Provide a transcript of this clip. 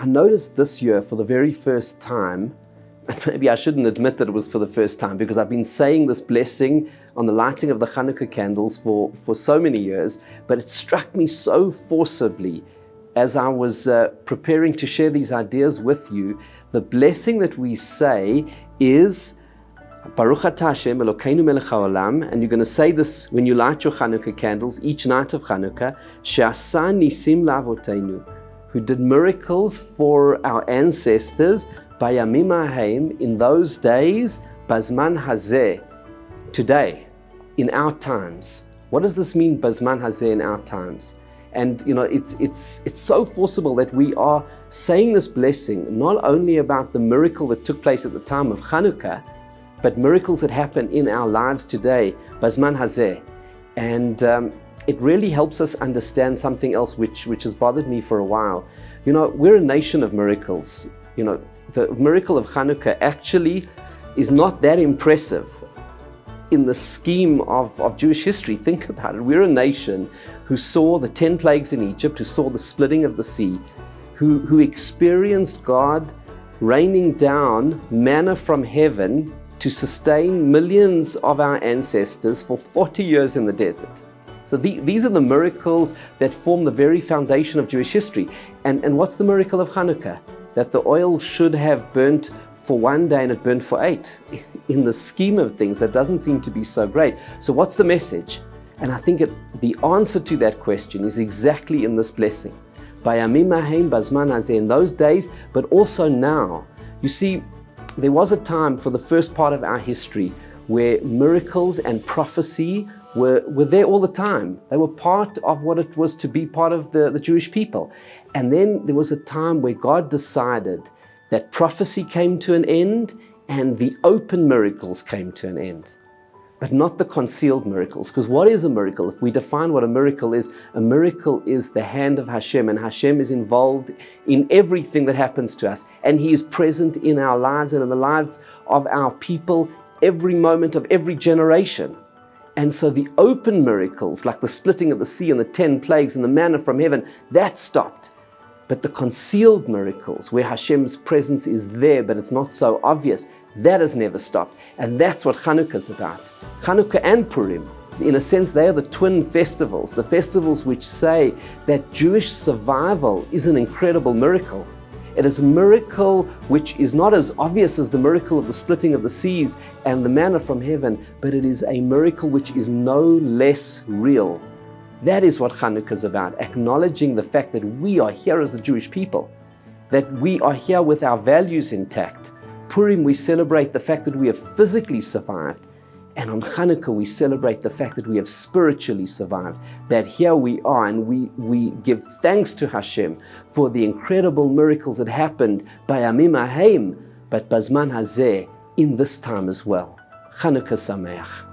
I noticed this year for the very first time, and maybe I shouldn't admit that it was for the first time, because I've been saying this blessing on the lighting of the Chanukah candles for so many years, but it struck me so forcibly as I was preparing to share these ideas with you. The blessing that we say is Baruch atah Hashem Elokeinu melech haolam, and you're going to say this when you light your Chanukah candles each night of Chanukah, she'asa nisim la'avoteinu, who did miracles for our ancestors, bayamim hahem, in those days, bazman hazeh, today, in our times. What does this mean, bazman hazeh, in our times? And it's so forcible that we are saying this blessing not only about the miracle that took place at the time of Chanukah, but miracles that happen in our lives today, bazman hazeh. And it really helps us understand something else which has bothered me for a while. We're a nation of miracles. The miracle of Chanukah actually is not that impressive in the scheme of Jewish history. Think about it. We're a nation who saw the 10 plagues in Egypt, who saw the splitting of the sea, who experienced God raining down manna from heaven to sustain millions of our ancestors for 40 years in the desert. So these are the miracles that form the very foundation of Jewish history. And what's the miracle of Chanukah? That the oil should have burnt for one day and it burnt for 8. In the scheme of things, that doesn't seem to be so great. So what's the message? And I think the answer to that question is exactly in this blessing. Bayamim hahem bazman hazeh, in those days, but also now. You see, there was a time for the first part of our history where miracles and prophecy were there all the time. They were part of what it was to be part of the Jewish people. And then there was a time where God decided that prophecy came to an end and the open miracles came to an end, but not the concealed miracles. Because what is a miracle? If we define what a miracle is the hand of Hashem, and Hashem is involved in everything that happens to us, and He is present in our lives and in the lives of our people every moment of every generation. And so the open miracles, like the splitting of the sea and the 10 plagues and the manna from heaven, that stopped. But the concealed miracles, where Hashem's presence is there, but it's not so obvious, that has never stopped. And that's what Chanukah is about. Chanukah and Purim, in a sense, they are the twin festivals, the festivals which say that Jewish survival is an incredible miracle. It is a miracle which is not as obvious as the miracle of the splitting of the seas and the manna from heaven, but it is a miracle which is no less real. That is what Chanukah is about, acknowledging the fact that we are here as the Jewish people, that we are here with our values intact. Purim, we celebrate the fact that we have physically survived. And on Chanukah, we celebrate the fact that we have spiritually survived, that here we are, and we give thanks to Hashem for the incredible miracles that happened by Bayamim hahem, but bazman hazeh, in this time as well. Chanukah Sameach.